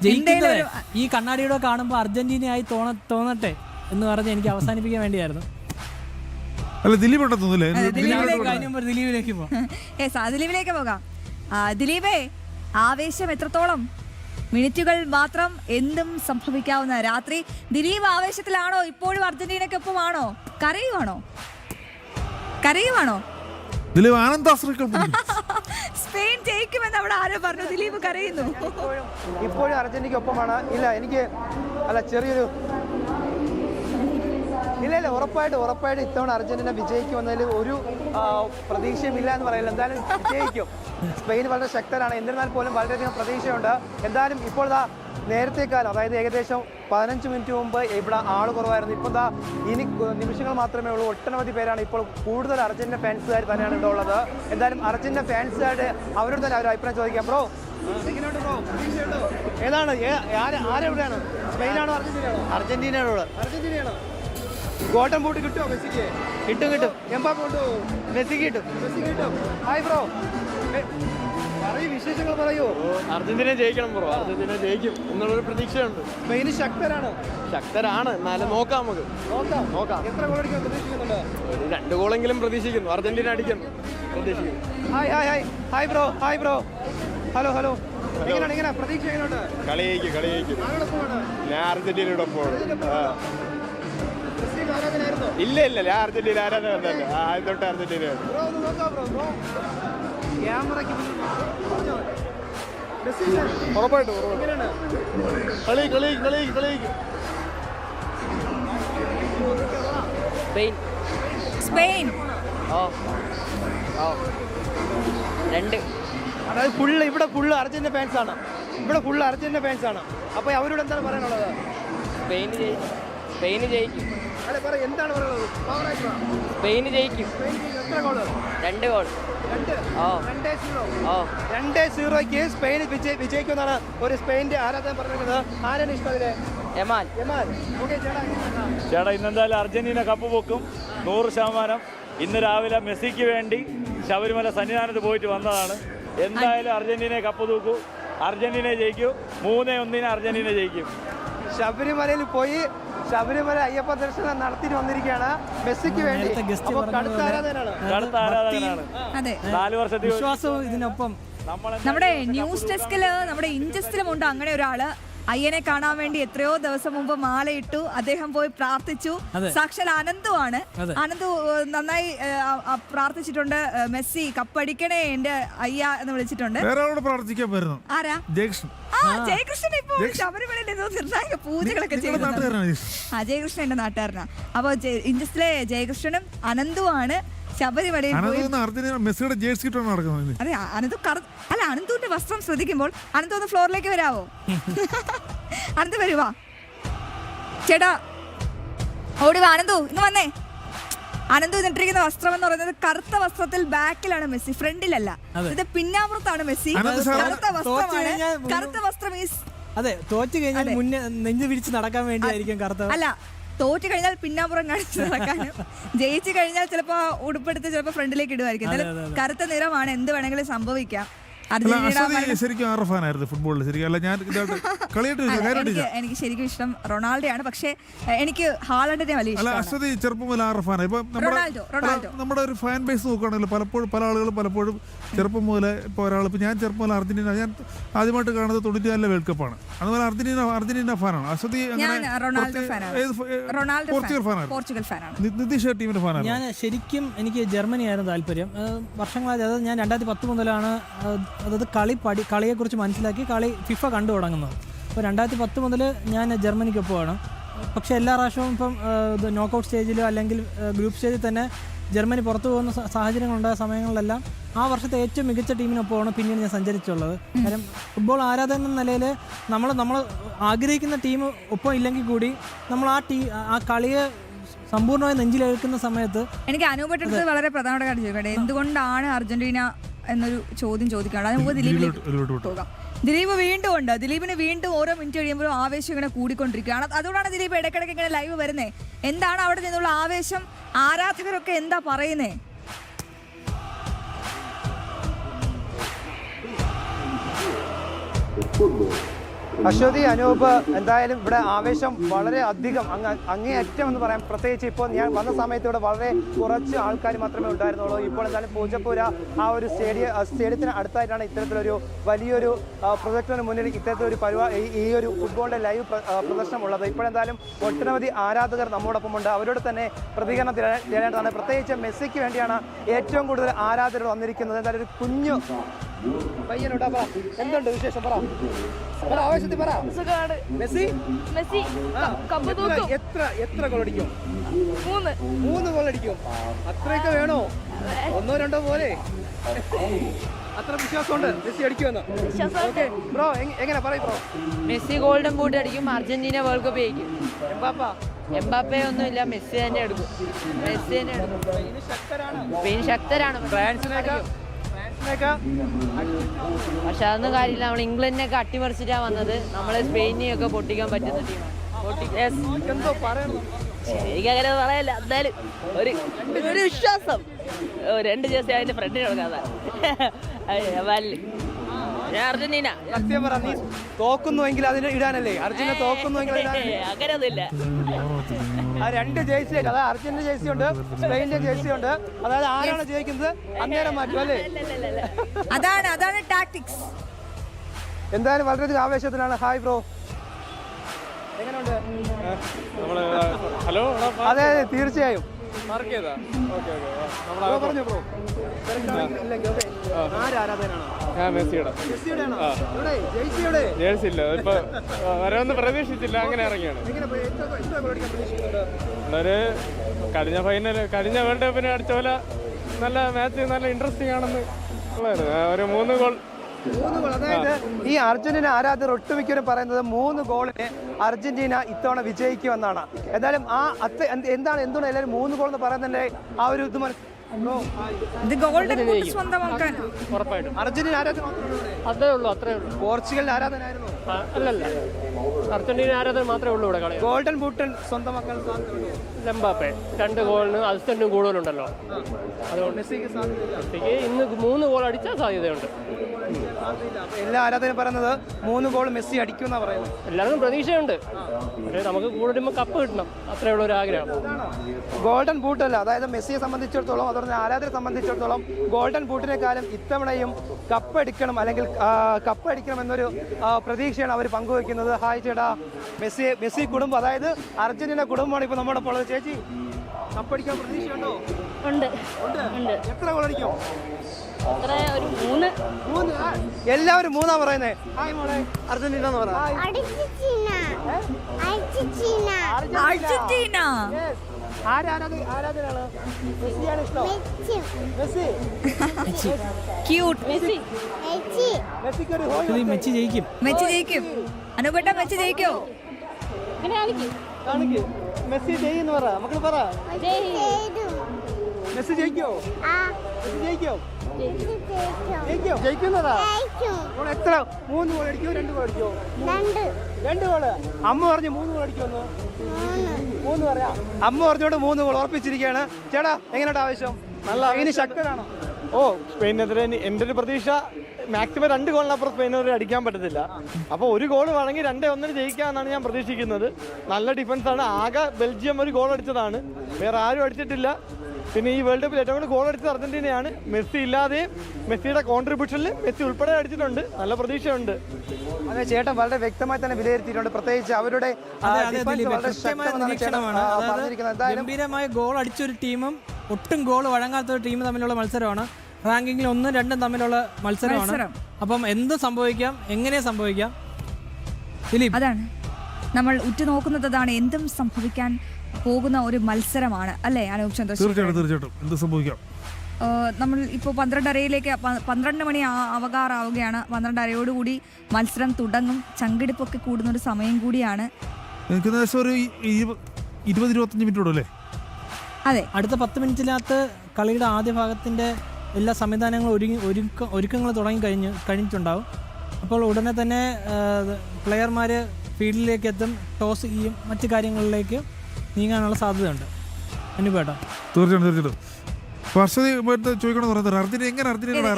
ജയിക്കുന്നത് ഈ കണ്ണാടിയുടെ കാണുമ്പോൾ അർജന്റീനയായി തോന്നട്ടെ എന്ന് പറഞ്ഞ് എനിക്ക് അവസാനിപ്പിക്കാൻ വേണ്ടിയായിരുന്നു. ദിലീപിലേക്ക് പോകാം. ദിലീപേ, ആവേശം എത്രത്തോളം? മിനിറ്റുകൾ മാത്രം എന്തും സംഭവിക്കാവുന്ന രാത്രി. ദിലീപ് ആവേശത്തിലാണോ? ഇപ്പോഴും അർജന്റീനക്കൊപ്പമാണോ? കരയുവാണോ? ദിലീപ് ആനന്ദാശ്രക്കൾ സ്പെയിൻ ജയിക്കുമെന്ന് അവിടെ ആരോ പറഞ്ഞു. ദിലീപ് കരയുന്നു. ഇപ്പോഴും അർജന്റീനയ്ക്കൊപ്പമാണ്. ചെറിയൊരു ഇല്ല, ഉറപ്പായിട്ട് ഇത്തവണ അർജന്റീന വിജയിക്കുമെന്നതിൽ ഒരു പ്രതീക്ഷയുമില്ല എന്ന് പറയില്ല. എന്തായാലും വിജയിക്കും. സ്പെയിൻ വളരെ ശക്തരാണ്. എന്നിരുന്നാൽ പോലും വളരെയധികം പ്രതീക്ഷയുണ്ട്. എന്തായാലും ഇപ്പോൾ നേരത്തെക്കാലം, അതായത് ഏകദേശം 15 മിനിറ്റ് മുമ്പ് ഇവിടെ ആൾ കുറവായിരുന്നു. ഇപ്പോൾ ഇനി നിമിഷങ്ങൾ മാത്രമേ ഉള്ളൂ. ഒട്ടനവധി പേരാണ് ഇപ്പോൾ. കൂടുതൽ അർജന്റീന ഫാൻസുകാർ തന്നെയാണ് ഇവിടെ ഉള്ളത്. എന്തായാലും അർജന്റീന ഫാൻസുകാരുടെ അവരോട് തന്നെ ഒരു അഭിപ്രായം ചോദിക്കാം. ബ്രോ, എങ്ങനെയുണ്ട് ബ്രോ? ഏതാണ് ആരെവിടെയാണ്? സ്പെയിനാണോ അർജന്റീനയാണോ? അർജന്റീനയാണോ? ഗോൾഡൻ ബൂട്ട് കിട്ടുമോ മെസ്സിക്ക്? കിട്ടും. എംബാപ്പെ കൊണ്ടുപോകും. മെസ്സിക്ക് കിട്ടും. ഹായ് ബ്രോ, പറയൂ, വിശേഷങ്ങൾ പറയൂ. അർജന്റീന ജയിക്കണം ബ്രോ, അർജന്റീന ജയിക്കും എന്നുള്ളൊരു പ്രതീക്ഷയുണ്ട്. സ്പെയിന് ശക്തരാണ്. എന്നാലും നോക്കാം, നമുക്ക് നോക്കാം. എത്ര ഗോൾ അടിക്കാൻ പ്രതീക്ഷിക്കുന്നുണ്ട്? ഒരു 2 ഗോളെങ്കിലും പ്രതീക്ഷിക്കുന്നു. അർജന്റീന അടിക്കും പ്രതീക്ഷിക്കുന്നു. Hi bro. ഹലോ. എങ്ങനെ പ്രതീക്ഷ എങ്ങനെയുണ്ട്? കളി ജയിക്കും. ഞാൻ അർജന്റീനയുടെ ഇല്ല, ഞാൻ അർജന്റീന ആരാധകനല്ല. ആദ്യം തൊട്ട് അർജന്റീനയാണ്. ഉറപ്പായിട്ടും സ്പെയിൻ അതായത് ഇവിടെ ഫുള്ള് അർജന്റീന ഫാൻസാണ്. അപ്പൊ അവരോട് എന്താണ് പറയാനുള്ളത്? സ്പെയിന് ജയിക്കും. എന്താണ് പറയുന്നത്? സ്പെയിന് ജയിക്കും. എത്ര ഗോള്? 2 ഗോൾ. 2-0 സ്പെയിൻ വിജയിക്കുമെന്നാണ് ഒരു സ്പെയിന്റെ ആരാധകൻ പറഞ്ഞിരിക്കുന്നത്. ആരാണ് ഇഷ്ടം അതിലെ? യമാൽ. ചേട്ടാ, ഇന്നെന്തായാലും അർജന്റീന കപ്പ് പൊക്കും 100%. ഇന്ന് രാവിലെ മെസ്സിക്ക് വേണ്ടി ശബരിമല സന്നിധാനത്ത് പോയിട്ട് വന്നതാണ്. എന്തായാലും അർജന്റീന കപ്പ് തൂക്കൂ, അർജന്റീന ജയിക്കൂ. 3-1 അർജന്റീന ജയിക്കും. ശബരിമലയിൽ പോയി ശബരിമല അയ്യപ്പ ദർശനം നടത്തിയിട്ട് വന്നിരിക്കുകയാണ് മെസ്സിക്ക് വേണ്ടി. കടുത്ത ആരാധകനാണ്. 4 വർഷത്തെ വിശ്വാസവും ഇതിനൊപ്പം. നമ്മുടെ ന്യൂസ് ഡെസ്കില്, നമ്മുടെ ഇൻജസ്റ്റിലുമുണ്ട് അങ്ങനെ ഒരാള്. അയ്യനെ കാണാൻ വേണ്ടി എത്രയോ ദിവസം മുമ്പ് മാലയിട്ടു. അദ്ദേഹം പോയി പ്രാർത്ഥിച്ചു. സാക്ഷാൽ അനന്തുവാണ്. അനന്തു നന്നായി പ്രാർത്ഥിച്ചിട്ടുണ്ട്. മെസ്സി കപ്പടിക്കണേ എന്റെ അയ്യ എന്ന് വിളിച്ചിട്ടുണ്ട്. ആരാ? ജയകൃഷ്ണൻ ഇപ്പോൾ ശബരിമലയിൽ എന്തോ നിർണായക പൂജകളൊക്കെ ചെയ്യുന്നു. ജയകൃഷ്ണൻ എന്റെ നാട്ടുകാരനാ. അപ്പൊ ഇൻജസ്റ്റിലെ ജയകൃഷ്ണനും അനന്തുവാണ് ശബരിമലയിൽ. അതെ, അനന്തുവിന്റെ വസ്ത്രം ശ്രദ്ധിക്കുമ്പോൾ അനന്തു ഒന്ന് ഫ്ലോറിലേക്ക് വരാവോ? അനന്തു വരുവാ ചേട്ടാ, ഓടിവാ അനന്തു, ഇന്ന് വന്നേ. അനന്തു ഇട്ടിരിക്കുന്ന വസ്ത്രം എന്ന് പറയുന്നത് കറുത്ത വസ്ത്രത്തിൽ ബാക്കിലാണ് മെസ്സി, ഫ്രണ്ടിലല്ല. ഇത് പിന്നാമ്പുറത്താണ് മെസ്സി. കറുത്ത വസ്ത്രം. അതെ, തോറ്റു കഴിഞ്ഞാൽ മുന്നേ നെഞ്ചു വിരിച്ച് നടക്കാൻ വേണ്ടിയായിരിക്കും കറുത്ത. അല്ല, തോറ്റു കഴിഞ്ഞാൽ പിന്നാമ്പുറം കാണിച്ച് നടക്കാനും, ജയിച്ചു കഴിഞ്ഞാൽ ചിലപ്പോ ഉടുപ്പെടുത്ത് ചിലപ്പോ ഫ്രണ്ടിലേക്ക് ഇടുമായിരിക്കും. എന്നാലും കറുത്ത നിറമാണ്, എന്ത് വേണമെങ്കിലും സംഭവിക്കാം. എനിക്ക് ശരിക്കും ഇഷ്ടം റൊണാൾഡോയാണ്. പക്ഷേ എനിക്ക് ഹാലൻഡിനെ വലിയ നമ്മുടെ ഒരു ഫാൻ ബേസ് നോക്കുകയാണെങ്കിൽ പല ആളുകളും പലപ്പോഴും ചെറുപ്പം മുതലേ ഇപ്പോൾ ഞാൻ ചെറുപ്പം മുതൽ അർജന്റീന, ഞാൻ ആദ്യമായിട്ട് കാണുന്നത് 94 വേൾഡ് കപ്പാണ്. അതുപോലെ അർജന്റീന ഫാനാണ്. അശ്വതി പോർച്ചുഗൽ ഫാനാണ്. നിതീഷ് ടീമിന്റെ ഫാനാണ്. ഞാൻ ശരിക്കും എനിക്ക് ജർമ്മനിയായിരുന്നു താല്പര്യം. വർഷങ്ങളായി, അതായത് ഞാൻ 2010 മുതലാണ് കളിയെക്കുറിച്ച് മനസ്സിലാക്കി ഫിഫ കണ്ടു തുടങ്ങുന്നത്. അപ്പോൾ 2010 മുതൽ ഞാൻ ജർമ്മനിക്കൊപ്പമാണ്. പക്ഷേ എല്ലാ പ്രാവശ്യവും ഇപ്പം നോക്കൗട്ട് സ്റ്റേജിലോ അല്ലെങ്കിൽ ഗ്രൂപ്പ് സ്റ്റേജിൽ തന്നെ ജർമ്മനി പുറത്തു പോകുന്ന സാഹചര്യങ്ങളുണ്ടായ സമയങ്ങളിലെല്ലാം ആ വർഷത്തെ ഏറ്റവും മികച്ച ടീമിനൊപ്പമാണ് പിന്നീട് ഞാൻ സഞ്ചരിച്ചുള്ളത്. കാര്യം ഫുട്ബോൾ ആരാധകൻ എന്ന നിലയിൽ നമ്മൾ ആഗ്രഹിക്കുന്ന ടീം ഒപ്പം ഇല്ലെങ്കിൽ കൂടി നമ്മൾ ആ കളിയെ സമ്പൂർണ്ണമായി നെഞ്ചിലെടുക്കുന്ന സമയത്ത് എനിക്ക് അനൂപെട്ടത് വളരെ പ്രധാനപ്പെട്ട കാര്യം ചോദിക്കട്ടെ, എന്തുകൊണ്ടാണ് അർജന്റീന എന്നൊരു ചോദ്യം ചോദിക്കാണ്. അതിന് മുമ്പ് ദിലീപിലേക്ക് പോകാം. ദിലീപ് വീണ്ടും ഉണ്ട്. ദിലീപിന് വീണ്ടും ഓരോ മിനിറ്റ് കഴിയുമ്പോഴും ആവേശം ഇങ്ങനെ കൂടിക്കൊണ്ടിരിക്കുകയാണ്. അതുകൊണ്ടാണ് ദിലീപ് ഇടയ്ക്കിടയ്ക്ക് ഇങ്ങനെ ലൈവ് വരുന്നത്. എന്താണ് അവിടെ നിന്നുള്ള ആവേശം? ആരാധകരൊക്കെ എന്താ പറയുന്നേ? അശ്വതി, അനൂപ്, എന്തായാലും ഇവിടെ ആവേശം വളരെ അധികം അങ്ങേയറ്റം എന്ന് പറയാം. പ്രത്യേകിച്ച് ഇപ്പോൾ ഞാൻ വന്ന സമയത്ത് ഇവിടെ വളരെ കുറച്ച് ആൾക്കാർ മാത്രമേ ഉണ്ടായിരുന്നുള്ളൂ. ഇപ്പോൾ എന്തായാലും പൂജപ്പുര ആ ഒരു സ്റ്റേഡിയത്തിന് അടുത്തായിട്ടാണ് ഇത്തരത്തിലൊരു വലിയൊരു പ്രൊജക്ടിന് മുന്നിൽ ഇത്തരത്തിലൊരു ഈ ഒരു ഫുട്ബോളിൻ്റെ ലൈവ് പ്രദർശനം ഉള്ളത്. ഇപ്പോഴെന്തായാലും ഒട്ടനവധി ആരാധകർ നമ്മോടൊപ്പമുണ്ട്. അവരോട് തന്നെ പ്രതികരണം തരേണ്ടതാണ്. പ്രത്യേകിച്ച് മെസ്സിക്ക് വേണ്ടിയാണ് ഏറ്റവും കൂടുതൽ ആരാധകർ വന്നിരിക്കുന്നത്. എന്തായാലും ഒരു കുഞ്ഞു പയ്യനുണ്ട്. എന്തുണ്ട് വിശേഷം? പറ, ആവേശത്തിൽ പറ. മെസ്സി എത്ര ഗോൾ അടിക്കും? 3 ഗോൾ അടിക്കും. അത്രയൊക്കെ വേണോ? 1-2 പോലെ അത്ര വിശ്വാസമുണ്ട് മെസ്സി അടിക്കുമെന്ന്. ബ്രോ എങ്ങനെ പറയും ബ്രോ? മെസ്സി ഗോൾഡൻ ബൂട്ട് അടിക്കും, അർജന്റീന വേൾഡ് കപ്പ് ജയിക്കും. എംബാപ്പെ ഒന്നുമില്ല, മെസ്സി തന്നെ എടുക്കും. മെസ്സി തന്നെ എടുക്കും. സ്പെയിൻ ശക്തരാണ്. പക്ഷെ അതൊന്നും കാര്യമില്ല. നമ്മൾ ഇംഗ്ലണ്ടിനൊക്കെ അട്ടിമറിച്ചിട്ടാണ് വന്നത്. നമ്മളെ സ്പെയിനെയൊക്കെ പൊട്ടിക്കാൻ പറ്റുന്ന ടീമാണ്. എനിക്കങ്ങനെ പറയല്ല. എന്തായാലും ഒരു വിശ്വാസം. 2 ജേഴ്സി അതിന്റെ ഫ്രണ്ടിന് കൊടുക്കാതെ അർജന്റീന. സത്യം പറ, നീ തോക്കുന്നുവെങ്കിൽ അതിന് ഇടാനല്ലേ? അർജന്റീന തോക്കുന്നുവെങ്കിൽ അങ്ങനെയൊന്നുമില്ല. 2 ജേഴ്സി, അതായത് അർജന്റീന ജേഴ്സി ഉണ്ട്, സ്പെയിനിന്റെ ജേഴ്സി ഉണ്ട്. അതായത് ആരാണ് ജയിക്കുന്നത് അന്നേരം മാറ്റും അല്ലേ? അതാണ് ടാക്ടിക്സ്. എന്തായാലും വളരെയധികം ആവേശത്തിലാണ്. ഹായ് ബ്രോ, എങ്ങനെയുണ്ട്? ഹലോ. അതെ തീർച്ചയായും. പറഞ്ഞു ബ്രോ. ഞാൻ മെസ്സിയുടെ ജേഴ്സി ഇല്ല, ഇപ്പൊ വരവൊന്ന് പ്രതീക്ഷിച്ചില്ല, അങ്ങനെ ഇറങ്ങിയാണ്. കഴിഞ്ഞ വേൾഡ് കപ്പിന് അടിച്ച പോലെ നല്ല മാച്ച്, നല്ല ഇൻട്രസ്റ്റിംഗ് ആണെന്ന് ഉള്ളായിരുന്നു. ഒരു 3 ഗോൾ. അതായത് ഈ അർജന്റീന ആരാധകർ ഒട്ടുമിക്കവരും പറയുന്നത് 3 ഗോളിന് അർജന്റീന ഇത്തവണ വിജയിക്കുമെന്നാണ്. എന്തായാലും എന്തുകൊണ്ട് എല്ലാവരും 3 ഗോൾ എന്ന് പറയുന്നതിന്റെ ആ ഒരു ഉറപ്പായിട്ടും അർജന്റീന ആരാധന അതേ ഉള്ളൂ, അത്രേ ഉള്ളൂ. പോർച്ചുഗൽ ആരാധനായിരുന്നു? അല്ലല്ല, അർജന്റീന ആരാധന മാത്രമേ ഉള്ളൂ ഇവിടെ കളി. ഗോൾഡൻ ബൂട്ടൻ സ്വന്തമാക്കാൻ എംബാപ്പെ 2 ഗോളിന് അസിസ്റ്റന്റും കൂടുതലുണ്ടല്ലോ, അതുകൊണ്ട് മെസ്സിക്ക് ഇന്ന് 3 ഗോൾ അടിച്ചാൽ സാധ്യതയുണ്ട്. എല്ലാ ആരാധകരും പറയുന്നത് 3 ഗോൾ മെസ്സി അടിക്കുമെന്നാണ് പറയുന്നത്. എല്ലാവർക്കും പ്രതീക്ഷയുണ്ട്. പക്ഷേ നമുക്ക് കൂടുതലും കപ്പ് കിട്ടണം, അത്രേ ഉള്ള ഒരു ആഗ്രഹം. ഗോൾഡൻ ബൂട്ടല്ല, അതായത് മെസ്സിയെ സംബന്ധിച്ചിടത്തോളം, അതുപോലെ ആരാധകരെ സംബന്ധിച്ചിടത്തോളം ഗോൾഡൻ ബൂട്ടിനെക്കാളും ഇത്തവണയും കപ്പടിക്കണം, അല്ലെങ്കിൽ കപ്പടിക്കണം എന്നൊരു പ്രതീക്ഷയാണ് അവർ പങ്കുവെക്കുന്നത്. ഹായ് ചേട്ടാ, മെസ്സി കുടുംബം, അതായത് അർജന്റീന കുടുംബമാണ് ഇപ്പോൾ നമ്മുടെ ഇപ്പോൾ ഉള്ളത്. ചേച്ചി, കപ്പടിക്കാൻ പ്രതീക്ഷയുണ്ടോ? ഉണ്ട്. എത്ര ഗോൾ അടിക്കും? ഒരു 3. എല്ലാവരും 3 പറയുന്നേ. ഹായ് മോളെ, അർജന്റീന എന്ന് പറയാം. ആരാധനാണ്? മെസ്സിയാണ് ഇഷ്ടം. മെസ്സി ജയിക്കും. അനുപേട്ട മെസ്സി ജയിക്കോ? മെസ്സി ജയിന്ന് പറ, മക്കൾ പറ. മെസ്സി ജയിക്കോ? ജയിക്കുന്നതാ? എത്ര? 3 ഗോൾ അടിക്കോ? 2 ഗോൾ അടിക്കോ? 2 ഗോള്. അമ്മ പറഞ്ഞു 3 ഗോൾ അടിക്കുമെന്ന്. 3 പറയാം. അമ്മ പറഞ്ഞോണ്ട് 3 ഗോൾ ഉറപ്പിച്ചിരിക്കുകയാണ്. ചേട്ടാ, എങ്ങനെയുണ്ട് ആവശ്യം? നല്ല ശക്തരാണോ? ഓ, സ്പെയിനെതിരെ എൻ്റെ ഒരു പ്രതീക്ഷ മാക്സിമം 2 ഗോളിനപ്പുറം സ്പെയിനെതിരെ അടിക്കാൻ പറ്റത്തില്ല. അപ്പോൾ 1 ഗോൾ വേണമെങ്കിൽ 2-1 ജയിക്കാമെന്നാണ് ഞാൻ പ്രതീക്ഷിക്കുന്നത്. നല്ല ഡിഫൻസാണ്. ആകെ ബെൽജിയം 1 ഗോൾ അടിച്ചതാണ്, വേറെ ആരും അടിച്ചിട്ടില്ല. പിന്നെ ഈ വേൾഡ് കപ്പിൽ ഏറ്റവും കൂടുതൽ ഗോൾ അടിച്ചത് അർജന്റീനയാണ്. മെസ്സി ഇല്ലാതെയും മെസ്സിയുടെ കോൺട്രിബ്യൂഷനിൽ മെസ്സി ഉൾപ്പെടെ അടിച്ചിട്ടുണ്ട്. നല്ല പ്രതീക്ഷയുണ്ട്. അതെ, ചേട്ടൻ വളരെ വ്യക്തമായി തന്നെ വിലയിരുത്തിയിട്ടുണ്ട്. പ്രത്യേകിച്ച് അവരുടെ ഗംഭീരമായ ഗോൾ അടിച്ചൊരു ടീമും ഒട്ടും ഗോൾ വഴങ്ങാത്ത ഒരു ടീം തമ്മിലുള്ള മത്സരമാണ്. റാങ്കിങ്ങിൽ 1ഉം 2ഉം തമ്മിലുള്ള മത്സരമാണ്. അപ്പം എന്ത് സംഭവിക്കാം, എങ്ങനെ സംഭവിക്കാം? അതാണ് നമ്മൾ ഉറ്റുനോക്കുന്നത്. അതാണ്, എന്തും സംഭവിക്കാൻ പോകുന്ന ഒരു മത്സരമാണ് അല്ലേ അനൂപ് ചന്ദ്രശേഖരൻ? തീർച്ചയായിട്ടും എന്ത് സംഭവിക്കാം. നമ്മൾ ഇപ്പോൾ 12:30 12 മണി അവകാറാവുകയാണ്. 12:30 മത്സരം തുടങ്ങും. ചങ്കിടിപ്പൊക്കെ കൂടുന്ന ഒരു സമയം കൂടിയാണ്. എനിക്ക് ഏകദേശം ഒരു 20-25 മിനിറ്റ് അല്ലേ? അതെ, അടുത്ത 10 മിനിറ്റിനകത്ത് കളിയുടെ ആദ്യ ഭാഗത്തിൻ്റെ എല്ലാ സംവിധാനങ്ങളും ഒരുക്കങ്ങൾ കഴിഞ്ഞിട്ടുണ്ടാവും. അപ്പോൾ ഉടനെ തന്നെ പ്ലെയർമാർ ഫീൽഡിലേക്ക് എത്തും, ടോസ് ചെയ്യും, മറ്റു കാര്യങ്ങളിലേക്ക് നീങ്ങാനുള്ള സാധ്യതയുണ്ട്. അനുപേട്ട തീർച്ചയായിട്ടും ചോദിക്കണം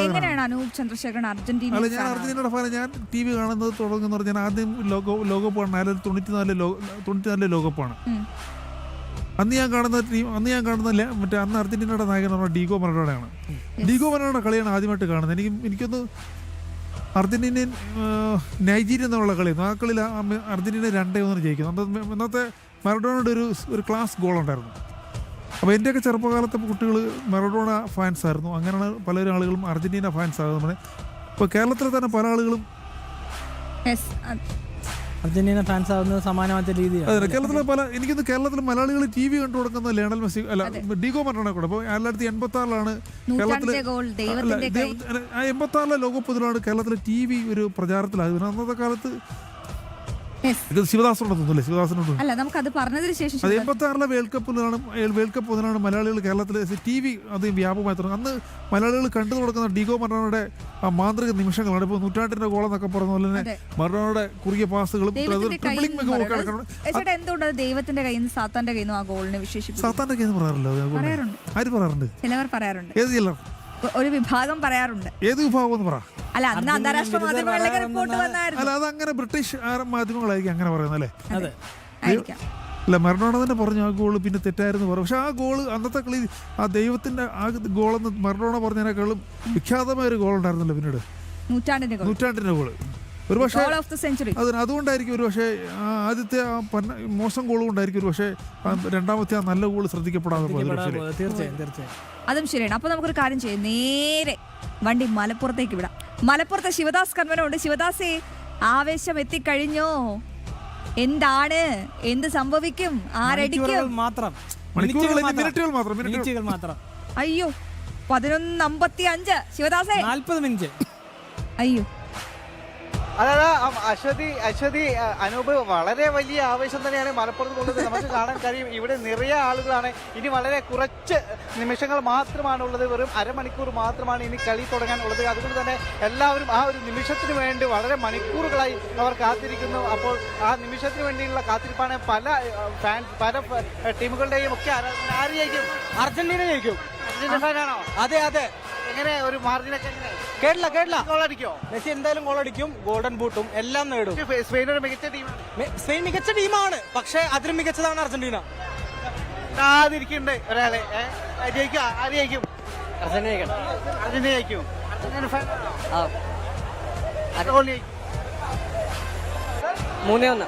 എങ്ങനെയാണ് അനൂപ് ചന്ദ്രശേഖരൻ അർജന്റീന? അല്ല, ഞാൻ അർജന്റീനയുടെ ഫാൻ. ഞാൻ TV കാണുന്നത് തുടങ്ങുന്ന പറഞ്ഞാൽ ആദ്യം ലോകകപ്പാണ്. 94 ലോകകപ്പാണ്. അന്ന് ഞാൻ കാണുന്ന മറ്റേ അന്ന് അർജന്റീനയുടെ നായകൻ പറഞ്ഞാൽ ഡീഗോ മറഡോണയാണ്. ഡീഗോ മറഡോണയുടെ കളിയാണ് ആദ്യമായിട്ട് കാണുന്നത്. എനിക്കൊന്ന് അർജന്റീനയും നൈജീരിയ എന്നുള്ള കളിയായിരുന്നു. ആ കളിയിൽ അർജന്റീന 2-1 ജയിക്കുന്നു. അന്നത്തെ മറഡോണയുടെ ഒരു ക്ലാസ് ഗോൾ ഉണ്ടായിരുന്നു. അപ്പോൾ എൻ്റെയൊക്കെ ചെറുപ്പകാലത്തെ കുട്ടികൾ മറഡോണ ഫാൻസ് ആയിരുന്നു. അങ്ങനെയാണ് പല ആളുകളും അർജന്റീന ഫാൻസ് ആകുന്നത്. ഇപ്പോൾ കേരളത്തിലെ തന്നെ പല ആളുകളും അർജന്റീന ഫാൻസ് ആവുന്നത് സമാനമായ രീതിയാണ്. അതെ, കേരളത്തിലെ കേരളത്തിലെ മലയാളികൾ TV കണ്ടു കൊടുക്കുന്ന ലയണൽ മെസ്സി ഡീഗോ മറഡോണ കൂടെ. അപ്പോൾ 1986 കേരളത്തിൽ 86 ലോകകപ്പിലാണ് കേരളത്തിലെ TV ഒരു പ്രചാരത്തിലാകുന്നത്. അന്നത്തെ കാലത്ത് ശിവദാസനുണ്ടെന്നല്ലേ? ശിവദാസനുണ്ട്. അല്ല, നമുക്കത് പറഞ്ഞതിന് ശേഷം 86 വേൾഡ് കപ്പ് മുതലാണ് മലയാളികൾ കേരളത്തിലെ TV അധികം വ്യാപകമായി തുടങ്ങി. അന്ന് മലയാളികൾ കണ്ടു കൊടുക്കുന്ന ഡീഗോ മറഡോണയുടെ മാന്ത്രിക നിമിഷങ്ങളാണ്. ഇപ്പോൾ നൂറ്റാണ്ടിന്റെ ഗോളെന്നൊക്കെ പറഞ്ഞ പോലെ തന്നെ മറഡോണയുടെ കുറുകിയ പാസുകളും എന്തുകൊണ്ട് ദൈവത്തിന്റെ കയ്യിൽ നിന്ന് സാത്താന്റെ കയ്യിൽ നിന്ന് ആ ഗോളിനെ വിശേഷിപ്പിക്കും? സാത്താന്റെ കയ്യിൽ നിന്ന് പറയാറില്ല. ആര് പറയാറുണ്ട്? ചിലവർ പറയാറുണ്ട്. ഏത് ചിലർ? ഒരു വിഭാഗം പറയാറുണ്ട്. ഏത് വിഭാഗം എന്ന് പറ? അല്ല, അന്ന് അന്താരാഷ്ട്ര മാധ്യമങ്ങളിലേക്ക് റിപ്പോർട്ട് വന്നായിരുന്നു. അല്ല, അതങ്ങനെ ബ്രിട്ടീഷ് മാധ്യമങ്ങളായിരിക്കും അങ്ങനെ പറയുന്നത് അല്ലേ? അതെ, അല്ല, മറഡോണ തന്നെ പറഞ്ഞു ആ ഗോള് പിന്നെ തെറ്റായിരുന്നു പറഞ്ഞു. പക്ഷെ ആ ഗോള് അന്നത്തെ കളി ആ ദൈവത്തിന്റെ ആ ഗോളെന്ന് മറഡോണ പറഞ്ഞതിനേക്കാളും വിഖ്യാതമായ ഒരു ഗോൾ ഉണ്ടായിരുന്നല്ലോ പിന്നീട്. നൂറ്റാണ്ടിന്റെ ഗോള് ഒരു പക്ഷേ അതുകൊണ്ടായിരിക്കും ഒരു പക്ഷേ ആദ്യത്തെ ആ മോശം ഗോൾ കൊണ്ടായിരിക്കും ഒരു പക്ഷേ രണ്ടാമത്തെ ആ നല്ല ഗോൾ ശ്രദ്ധിക്കപ്പെടാതെ പോയത്. തീർച്ചയായും അതും ശരിയാണ്. അപ്പൊ നമുക്കൊരു കാര്യം ചെയ്യാം, നേരെ വണ്ടി മലപ്പുറത്തേക്ക് വിടാം. മലപ്പുറത്തെ ശിവദാസ് കന്മനുണ്ട്. ശിവദാസേ, ആവേശം എത്തിക്കഴിഞ്ഞോ? എന്താണ്, എന്ത് സംഭവിക്കും, ആരടിക്കും? മിനിറ്റുകൾ മാത്രം. അയ്യോ, 11:55 ശിവദാസേ, 40 മിനിറ്റ്. അയ്യോ, അശ്വതി അനൂപ്, വളരെ വലിയ ആവേശം തന്നെയാണ് മലപ്പുറത്തുള്ളത്. നമുക്ക് കാണാൻ കഴിയും, ഇവിടെ നിറയെ ആളുകളാണ്. ഇനി വളരെ കുറച്ച് നിമിഷങ്ങൾ മാത്രമാണ് ഉള്ളത്. വെറും അരമണിക്കൂർ മാത്രമാണ് ഇനി കളി തുടങ്ങാൻ ഉള്ളത്. അതുകൊണ്ട് തന്നെ എല്ലാവരും ആ ഒരു നിമിഷത്തിന് വേണ്ടി വളരെ മണിക്കൂറുകളായി അവർ കാത്തിരിക്കുന്നു. അപ്പോൾ ആ നിമിഷത്തിന് വേണ്ടിയുള്ള കാത്തിരിപ്പാണ് പല ടീമുകളുടെയും ഒക്കെ. ആര് ജയിക്കും? അർജന്റീന ജയിക്കും. അർജന്റീന ഫാനാണോ? അതെ. എങ്ങനെ ഒരു മാർജിനൊക്കെ എങ്ങനെ? കേട്ടില്ല. ഗോളടിക്കോ? മെസ്സി എന്തായാലും ഗോളടിക്കും, ഗോൾഡൻ ബൂട്ടും എല്ലാം നേടും. സ്പെയിൻ ഒരു മികച്ച ടീമാണ്. സ്പെയിൻ മികച്ച ടീമാണ്, പക്ഷേ അതിലും മികച്ചതാണ് അർജന്റീന. ആദിരിക്കുന്നുണ്ട് ഒരാളെ. ജയിക്കും. ആര് ജയിക്കും? അർജന്റീന ജയിക്കും. Argentina fan 3-1.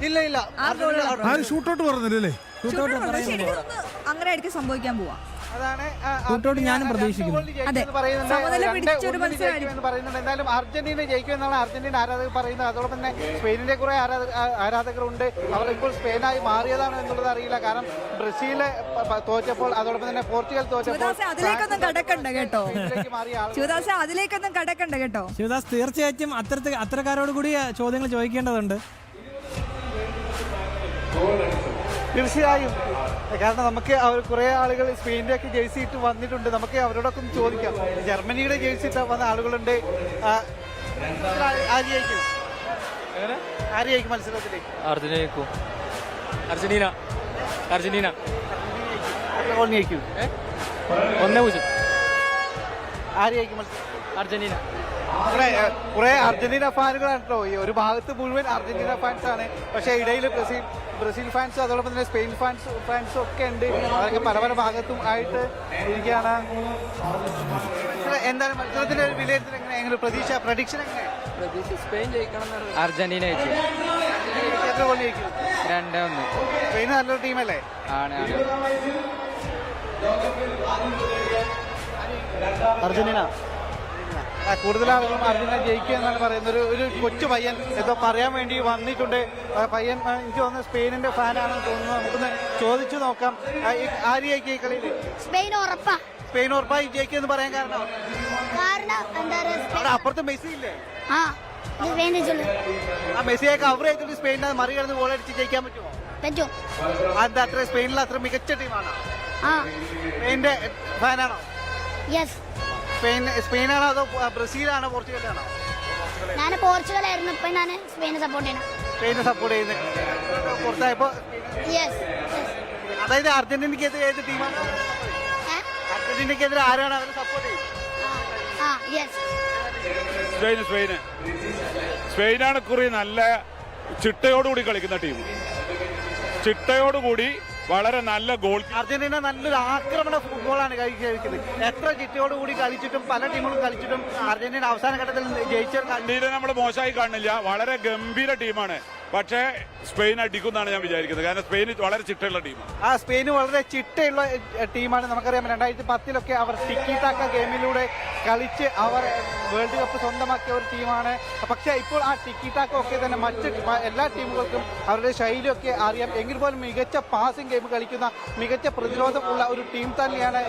ഇല്ല. ഷൂട്ടൗട്ട് പറഞ്ഞില്ലേ? അങ്ങനെ ആയിരിക്കും സംഭവിക്കാൻ പോവാ. ഷൂട്ടൗട്ട് ഞാനും പ്രതീക്ഷിക്കുന്നു. എന്തായാലും അർജന്റീന ജയിക്കുമെന്നാണ് അർജന്റീന ആരാധകർ പറയുന്നത്. അതോടൊപ്പം തന്നെ സ്പെയിനിന്റെ കുറെ ആരാധകരുണ്ട്. അവർ ഇപ്പോൾ സ്പെയിനായി മാറിയതാണ് എന്നുള്ളത് അറിയില്ല. കാരണം ബ്രസീല് തോറ്റപ്പോൾ, അതോടൊപ്പം തന്നെ പോർച്ചുഗൽ തോറ്റപ്പോൾ അതിലേക്കൊന്നും കടക്കണ്ട കേട്ടോ. അതിലേക്കൊന്നും കടക്കണ്ട കേട്ടോ. ശിവദാസ്, തീർച്ചയായിട്ടും അത്തരക്കാരോട് കൂടി ചോദ്യങ്ങൾ ചോദിക്കേണ്ടതുണ്ട്. തീർച്ചയായും, കാരണം നമുക്ക് അവർ കുറെ ആളുകൾ സ്പെയിനിന്റെ ഒക്കെ ജേഴ്സി ഇട്ട് വന്നിട്ടുണ്ട്. നമുക്ക് അവരോടൊക്കെ ഒന്ന് ചോദിക്കാം. ജർമ്മനിയുടെ ജേഴ്സി ഇട്ട് വന്ന ആളുകളുണ്ട്. ആര് ജയിക്കും മത്സരത്തിൽ? അർജന്റീന. ഗോൾ ജയിക്കും. 1-0. ആര് ജയിക്കും മത്സരം? അർജന്റീന. കുറെ അർജന്റീന ഫാനുകളാണ് കേട്ടോ. ഈ ഒരു ഭാഗത്ത് മുഴുവൻ അർജന്റീന ഫാൻസ് ആണ്. പക്ഷേ ഇടയിൽ ബ്രസീൽ ഫാൻസ്, അതോടൊപ്പം തന്നെ സ്പെയിൻ ഫാൻസും ഒക്കെ ഉണ്ട്. അതൊക്കെ പല ഭാഗത്തും ആയിട്ട് ഇരിക്കുകയാണ്. എന്താണ് മത്സരത്തിന്റെ ഒരു വിലയിരുത്തൽ? എങ്ങനെ പ്രഡിക്ഷൻ എങ്ങനെ? സ്പെയിൻ ജയിക്കണം. അർജന്റീന ജയിക്കും. എത്ര ഗോൾ ജയിക്കും? 2-1. സ്പെയിൻ നല്ലൊരു ടീമല്ലേ? ആണ്. അർജന്റീന കൂടുതൽ ആളുകളും അർജന്റീന ജയിക്കുക എന്നാണ് പറയുന്നത്. ഒരു കൊച്ചു പയ്യൻ എന്തോ പറയാൻ വേണ്ടി വന്നിട്ടുണ്ട്. പയ്യൻ എനിക്ക് തോന്നുന്നു സ്പെയിനിന്റെ ഫാനാണെന്ന് തോന്നുന്നു. നമുക്കൊന്ന് ചോദിച്ചു നോക്കാം. ആര് ജയിക്കും ഈ കളിയിൽ? സ്പെയിൻ ഉറപ്പാ. സ്പെയിൻ ഉറപ്പായി ജയിക്കുമെന്ന് പറയാൻ കാരണം അവിടെ അപ്പുറത്ത് മെസ്സി ഇല്ലേ? ആ മെസ്സിയെ കവർ ചെയ്തിട്ട് സ്പെയിനെ മറികടന്ന് ഗോൾ അടിച്ച് ജയിക്കാൻ പറ്റുമോ? പറ്റും. അത് അത്ര സ്പെയിനിൽ അത്ര മികച്ച ടീമാണോ? ആ സ്പെയിന്റെ ഫാനാണോ? യെസ്. സ്പെയിനാണോ അതോ ബ്രസീലാണോ പോർച്ചുഗലാണോ? ഞാൻ പോർച്ചുഗൽ ആയിരുന്നു. ഇപ്പൊ ഞാൻ സ്പെയിനെ സപ്പോർട്ട് ചെയ്യണം. സ്പെയിനെ സപ്പോർട്ട് ചെയ്യുന്നത് പുറത്തായപ്പോ. യെസ്. അതായത് അർജന്റീനക്കെതിരെ ഏത് ടീമാണ്? അർജന്റീനക്കെതിരെ ആരാണ് അവർ സപ്പോർട്ട് ചെയ്യുന്നത്? ആ യെസ്. സ്പെയിനാണ് കുറി നല്ല ചിട്ടയോടുകൂടി കളിക്കുന്ന ടീം. ചിട്ടയോടുകൂടി വളരെ നല്ല ഗോൾ. അർജന്റീന നല്ലൊരു ആക്രമണ ഫുട്ബോളാണ് കളിക്കുന്നത്. എത്ര ചിട്ടയോടുകൂടി കളിച്ചിട്ടും പല ടീമുകളും കളിച്ചിട്ടും അർജന്റീന അവസാന ഘട്ടത്തിൽ ജയിച്ച നമ്മൾ മോശമായി കാണുന്നില്ല. വളരെ ഗംഭീര ടീമാണ്. പക്ഷേ സ്പെയിൻ അടിക്കുമെന്നാണ് ഞാൻ വിചാരിക്കുന്നത്. കാരണം സ്പെയിൻ വളരെ ചിട്ടയുള്ള ടീമാണ്. സ്പെയിൻ വളരെ ചിട്ടയുള്ള ടീമാണ്. നമുക്കറിയാം 2010 അവർ ടിക്കി ടാക്ക ഗെയിമിലൂടെ കളിച്ച് അവർ വേൾഡ് കപ്പ് സ്വന്തമാക്കിയ ഒരു ടീമാണ്. പക്ഷേ ഇപ്പോൾ ആ ടിക്കി ടാക്ക ഒക്കെ തന്നെ മറ്റ് എല്ലാ ടീമുകൾക്കും അവരുടെ ശൈലിയൊക്കെ അറിയാം. എങ്കിൽ പോലും മികച്ച പാസിംഗ് ഗെയിം കളിക്കുന്ന മികച്ച പ്രതിരോധം ഉള്ള ഒരു ടീം തന്നെയാണ്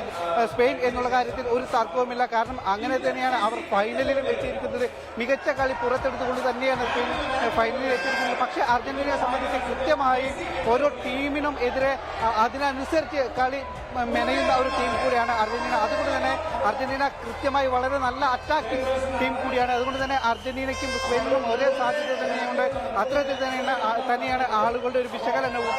സ്പെയിൻ എന്നുള്ള കാര്യത്തിൽ ഒരു തർക്കവുമില്ല. കാരണം അങ്ങനെ തന്നെയാണ് അവർ ഫൈനലിൽ വെച്ചിരിക്കുന്നത്. മികച്ച കളി പുറത്തെടുത്തുകൊണ്ട് തന്നെയാണ് സ്പെയിൻ ഫൈനലിൽ വെച്ചിരിക്കുന്നത്. പക്ഷേ അർജന്റീനയെ സംബന്ധിച്ച് കൃത്യമായി ഓരോ ടീമിനും എതിരെ അതിനനുസരിച്ച് കളി മെനയുന്ന ഒരു ടീം കൂടിയാണ് അർജന്റീന. അതുകൊണ്ട് തന്നെ അർജന്റീന കൃത്യമായി വളരെ നല്ല അറ്റാക്കിംഗ് ടീം കൂടിയാണ്. അതുകൊണ്ട് തന്നെ അർജന്റീനയ്ക്കും സ്പെയിനിനും ഒരേ സാധ്യത തന്നെയുണ്ട്. അത്തരത്തിൽ തന്നെയാണ് ആളുകളുടെ ഒരു വിശകലനവും